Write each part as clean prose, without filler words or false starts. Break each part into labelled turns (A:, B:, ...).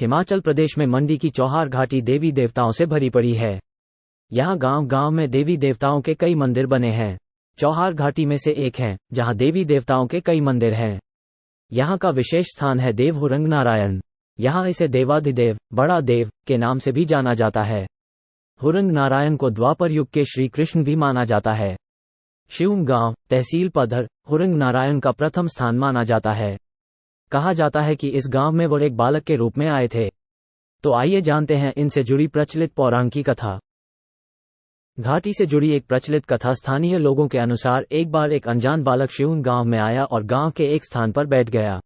A: हिमाचल प्रदेश में मंडी की चौहार घाटी देवी देवताओं से भरी पड़ी है। यहाँ गांव गांव में देवी देवताओं के कई मंदिर बने हैं। चौहार घाटी में से एक है जहाँ देवी देवताओं के कई मंदिर हैं। यहाँ का विशेष स्थान है देव हुरंग नारायण। यहाँ इसे देवाधिदेव, बड़ा देव के नाम से भी जाना जाता है। हुरंग नारायण को द्वापर युग के श्री कृष्ण भी माना जाता है। शिवम गांव, तहसील पधर, हुरंग नारायण का प्रथम स्थान माना जाता है। कहा जाता है कि इस गांव में वो एक बालक के रूप में आए थे। तो आइए जानते हैं इनसे जुड़ी प्रचलित पौराणिक कथा। घाटी से जुड़ी एक प्रचलित कथा स्थानीय लोगों के अनुसार एक बार एक अनजान बालक शिवम गांव में आया और गांव के एक स्थान पर बैठ गया।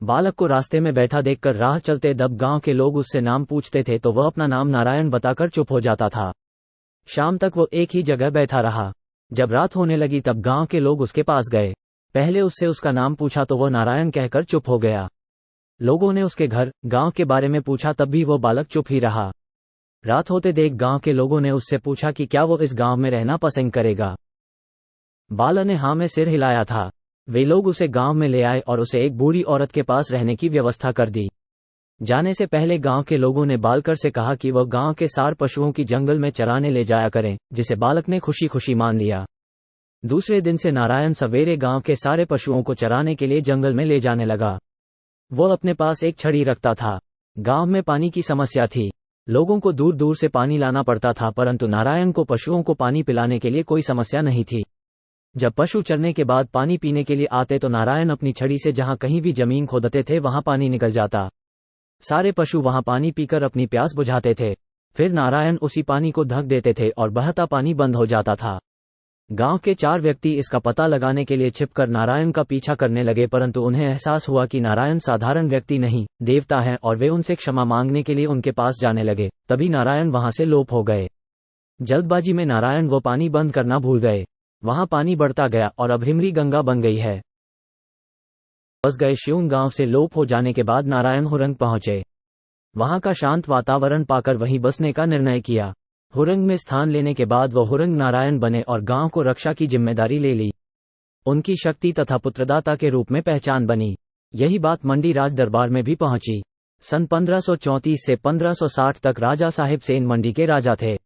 A: बालक को रास्ते में बैठा देखकर राह चलते दब गांव के लोग उससे नाम पूछते थे तो वह अपना नाम नारायण बताकर चुप हो जाता था। शाम तक वो एक ही जगह बैठा रहा। जब रात होने लगी तब गांव के लोग उसके पास गए। पहले उससे उसका नाम पूछा तो वह नारायण कहकर चुप हो गया। लोगों ने उसके घर, गांव के बारे में पूछा तब भी वो बालक चुप ही रहा। रात होते देख गांव के लोगों ने उससे पूछा कि क्या वो इस गांव में रहना पसंद करेगा। बालक ने हाँ में सिर हिलाया था। वे लोग उसे गांव में ले आए और उसे एक बूढ़ी औरत के पास रहने की व्यवस्था कर दी। जाने से पहले गांव के लोगों ने बालकर से कहा कि वह गांव के सार पशुओं की जंगल में चराने ले जाया करें, जिसे बालक ने खुशी खुशी मान लिया। दूसरे दिन से नारायण सवेरे गांव के सारे पशुओं को चराने के लिए जंगल में ले जाने लगा। वो अपने पास एक छड़ी रखता था। गांव में पानी की समस्या थी। लोगों को दूर दूर से पानी लाना पड़ता था, परंतु नारायण को पशुओं को पानी पिलाने के लिए कोई समस्या नहीं थी। जब पशु चरने के बाद पानी पीने के लिए आते तो नारायण अपनी छड़ी से जहां कहीं भी जमीन खोदते थे वहां पानी निकल जाता। सारे पशु वहां पानी पीकर अपनी प्यास बुझाते थे। फिर नारायण उसी पानी को ढक देते थे और बहता पानी बंद हो जाता था। गांव के 4 व्यक्ति इसका पता लगाने के लिए छिपकर नारायण का पीछा करने लगे, परंतु उन्हें एहसास हुआ कि नारायण साधारण व्यक्ति नहीं, देवता हैं, और वे उनसे क्षमा मांगने के लिए उनके पास जाने लगे। तभी नारायण वहां से लोप हो गए। जल्दबाजी में नारायण वो पानी बंद करना भूल गए। वहां पानी बढ़ता गया और अब हिमरी गंगा बन गई है। बस गए शिवम गांव से लोप हो जाने के बाद नारायण हुरंग पहुंचे। वहां का शांत वातावरण पाकर वहीं बसने का निर्णय किया। हुरंग में स्थान लेने के बाद वो हुरंग नारायण बने और गांव को रक्षा की जिम्मेदारी ले ली। उनकी शक्ति तथा पुत्रदाता के रूप में पहचान बनी। यही बात मंडी राज दरबार में भी पहुंची। सन 1534 से 1560 तक राजा साहिब सेन मंडी के राजा थे।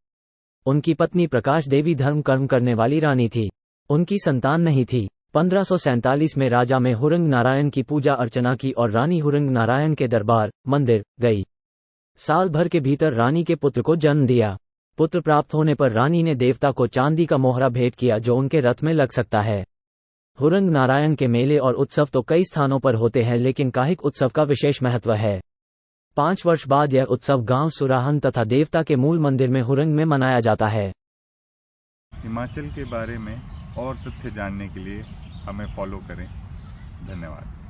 A: उनकी पत्नी प्रकाश देवी धर्म कर्म करने वाली रानी थी। उनकी संतान नहीं थी। 1547 में राजा में हुरंग नारायण की पूजा अर्चना की और रानी हुरंग नारायण के दरबार मंदिर गई। साल भर के भीतर रानी के पुत्र को जन्म दिया। पुत्र प्राप्त होने पर रानी ने देवता को चांदी का मोहरा भेंट किया जो उनके रथ में लग सकता है। हुरंग नारायण के मेले और उत्सव तो कई स्थानों पर होते हैं, लेकिन काहिक उत्सव का विशेष महत्व है। 5 वर्ष बाद यह उत्सव गांव सुराहन तथा देवता के मूल मंदिर में हुरंग में मनाया जाता है।
B: हिमाचल के बारे में और तथ्य जानने के लिए हमें फॉलो करें। धन्यवाद।